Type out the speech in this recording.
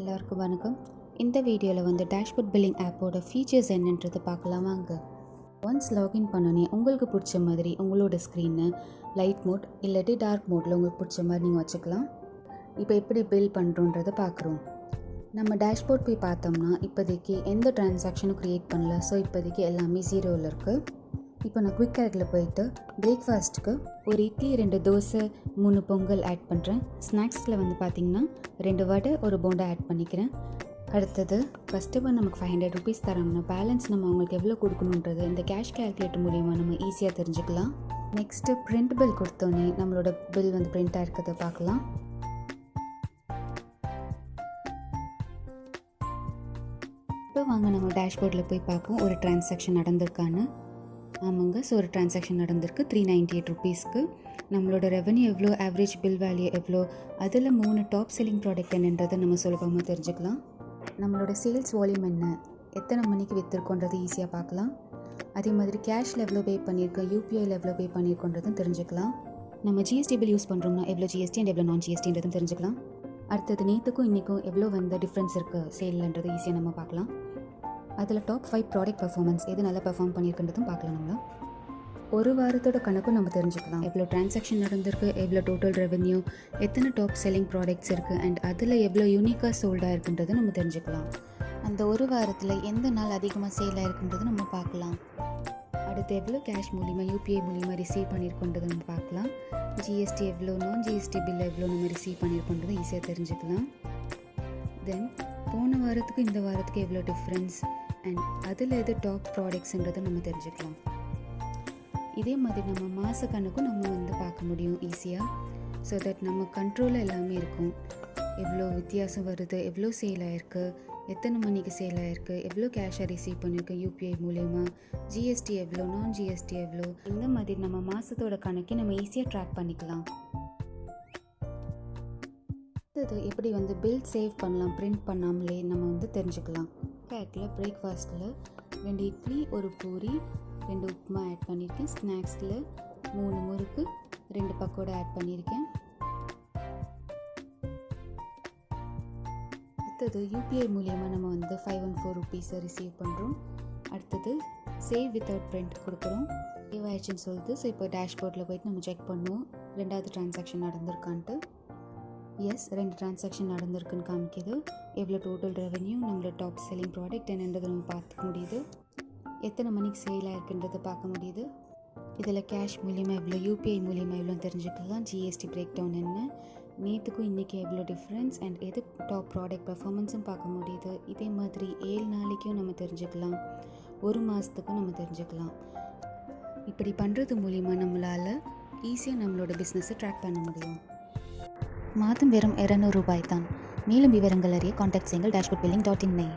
எல்லாருக்கும் வணக்கம். இந்த வீடியோவில் வந்து டேஷ்போர்ட் பில்லிங் ஆப்போட ஃபீச்சர்ஸ் என்னன்றது பார்க்கலாம் வாங்க. ஒன்ஸ் லாகின் பண்ணோன்னே உங்களுக்கு பிடிச்ச மாதிரி உங்களோட ஸ்க்ரீனை லைட் மோட் இல்லாட்டி டார்க் மோடில் உங்களுக்கு பிடிச்ச மாதிரி நீங்கள் வச்சுக்கலாம். இப்போ எப்படி பில் பண்ணுறோன்றதை பார்க்குறோம். நம்ம டேஷ்போர்ட் போய் பார்த்தோம்னா இப்போதைக்கு எந்த டிரான்சாக்ஷனும் க்ரியேட் பண்ணல. ஸோ இப்போதைக்கு எல்லாமே ஜீரோவில் இருக்குது. இப்போ நான் குயிக் ஆடில் போயிட்டு பிரேக்ஃபாஸ்ட்டுக்கு ஒரு இட்லி 2 தோசை 3 பொங்கல் ஆட் பண்ணுறேன். ஸ்நாக்ஸில் வந்து பார்த்திங்கன்னா 2 வடை ஒரு போண்டா ஆட் பண்ணிக்கிறேன். அடுத்தது கஸ்டமர் நமக்கு 500 ருபீஸ் தராங்கன்னா பேலன்ஸ் நம்ம அவங்களுக்கு எவ்வளோ கொடுக்கணுன்றது இந்த கேஷ் கேல்குலேட்டர் மூலிமா நம்ம ஈஸியாக தெரிஞ்சுக்கலாம். நெக்ஸ்ட்டு பிரிண்ட் பில் கொடுத்தோன்னே நம்மளோட பில் வந்து பிரிண்ட்டாக இருக்கிறத பார்க்கலாம். இப்போ வாங்க நம்ம டேஷ்போர்டில் போய் பார்ப்போம் ஒரு டிரான்சாக்ஷன் நடந்திருக்கான்னு. ஆமாங்க, ஸோ ஒரு டிரான்சாக்ஷன் நடந்திருக்கு 398 ருபீஸ்க்கு. நம்மளோட ரெவன்யூ எவ்வளோ, ஆவரேஜ் பில் வேல்யூ எவ்வளோ, அதில் 3 டாப் செல்லிங் ப்ராடக்ட் என்னன்றதை நம்ம சுலபமாக தெரிஞ்சுக்கலாம். நம்மளோட சேல்ஸ் வால்யூம் என்ன, எத்தனை மணிக்கு விற்றுருக்கோன்றது ஈஸியாக பார்க்கலாம். அதே மாதிரி கேஷில் எவ்வளோ பே பண்ணியிருக்கோம், யூபிஐயில் எவ்வளோ பே பண்ணியிருக்கோன்றதும் தெரிஞ்சுக்கலாம். நம்ம ஜிஎஸ்டி பில் யூஸ் பண்ணுறோம்னா எவ்வளோ ஜிஎஸ்டி அண்ட் எவ்வளோ நான் ஜிஎஸ்டின்றதும் தெரிஞ்சுக்கலாம். அடுத்தது நேற்றுக்கும் இன்றைக்கும் எவ்வளோ வந்து டிஃப்ரென்ஸ் இருக்குது சேல்ன்றது ஈஸியாக நம்ம பார்க்கலாம். அதில் டாப் 5 ப்ராடக்ட் பர்ஃபார்மன்ஸ் எது நல்லா பெர்ஃபார்ம் பண்ணியிருக்குன்றதும் பார்க்கலாம். நம்ம ஒரு வாரத்தோட கணக்கும் நம்ம தெரிஞ்சுக்கலாம். எவ்வளோ டிரான்சாக்ஷன் நடந்திருக்கு, எவ்வளோ டோட்டல் ரெவென்யூ, எத்தனை டாப் செல்லிங் ப்ராடக்ட்ஸ் இருக்குது அண்ட் அதில் எவ்வளோ யூனிக்காக சோல்டாக இருக்குன்றதை நம்ம தெரிஞ்சுக்கலாம். அந்த ஒரு வாரத்தில் எந்த நாள் அதிகமாக சேல் ஆகிருக்குன்றது நம்ம பார்க்கலாம். அடுத்து எவ்வளோ கேஷ் மூலிமா யூபிஐ மூலிமா ரிசீவ் பண்ணியிருக்கோன்றதை நம்ம பார்க்கலாம். ஜிஎஸ்டி எவ்வளோ, நான் ஜிஎஸ்டி பில் எவ்வளோ நம்ம ரிசீவ் பண்ணியிருக்கோன்றதை ஈஸியாக தெரிஞ்சுக்கலாம். தென் போன வாரத்துக்கு இந்த வாரத்துக்கு எவ்வளோ டிஃப்ரென்ஸ் அண்ட் அதில் எது டாப் ப்ராடக்ட்ஸுன்றதை நம்ம தெரிஞ்சுக்கலாம். இதே மாதிரி நம்ம மாத கணக்கும் நம்ம வந்து பார்க்க முடியும் ஈஸியாக. ஸோ தட் நம்ம கண்ட்ரோலில் எல்லாமே இருக்கும். எவ்வளோ வித்தியாசம் வருது, எவ்வளோ சேல் ஆகிருக்கு, எத்தனை மணிக்கு சேல் ஆகிருக்கு, எவ்வளோ கேஷாக ரிசீவ் பண்ணியிருக்கோம் யூபிஐ மூலயமா, ஜிஎஸ்டி எவ்வளோ, நான் ஜிஎஸ்டி எவ்வளோ, இந்த மாதிரி நம்ம மாதத்தோட கணக்கை நம்ம ஈஸியாக ட்ராக் பண்ணிக்கலாம். அடுத்தது எப்படி வந்து பில் சேவ் பண்ணலாம் பிரிண்ட் பண்ணாமலே நம்ம வந்து தெரிஞ்சுக்கலாம். பேக்கில் பிரேக்ஃபாஸ்ட்டில் 2 இட்லி 1 பூரி 2 உப்புமா ஆட் பண்ணியிருக்கேன். ஸ்நாக்ஸில் 3 முறுக்கு 2 பக்கோடா ஆட் பண்ணியிருக்கேன். அடுத்தது யூபிஐ மூலியமாக நம்ம வந்து 514 ருபீஸை ரிசீவ் பண்ணுறோம். அடுத்தது சேவ் வித்தவுட் பிரிண்ட் கொடுக்குறோம். சேவ் ஆயிடுச்சுன்னு சொல்லுது. ஸோ இப்போ டேஷ்போர்டில் போய்ட்டு நம்ம செக் பண்ணுவோம் 2வது டிரான்சாக்ஷன் நடந்திருக்கான்ட்டு. எஸ், 2 டிரான்சாக்ஷன் நடந்திருக்குன்னு காமிக்குது. எவ்வளோ டோட்டல் ரெவென்யூ, நம்மளோட டாப் செல்லிங் ப்ராடக்ட் என்னன்றதை நம்ம பார்த்துக்க முடியுது. எத்தனை மணிக்கு சேல் ஆகிருக்குன்றதை பார்க்க முடியுது. இதில் கேஷ் மூலியமாக எவ்வளோ, யூபிஐ மூலியமாக எவ்வளோ தெரிஞ்சுக்கலாம். ஜிஎஸ்டி பிரேக் டவுன் என்ன, நேற்றுக்கும் இன்றைக்கி எவ்வளோ டிஃப்ரென்ஸ் அண்ட் எது டாப் ப்ராடக்ட் பர்ஃபார்மன்ஸும் பார்க்க முடியுது. இதே மாதிரி 7 நாளைக்கும் நம்ம தெரிஞ்சுக்கலாம், 1 மாதத்துக்கும் நம்ம தெரிஞ்சுக்கலாம். இப்படி பண்ணுறது மூலிமா நம்மளால் ஈஸியாக நம்மளோட பிஸ்னஸை ட்ராக் பண்ண முடியும். மாதம் வெறும் 200 ரூபாய் தான். மேலும் விவரங்கள் அறிய கான்டாக்ட் செய்யுங்கள் dashboardbilling.in.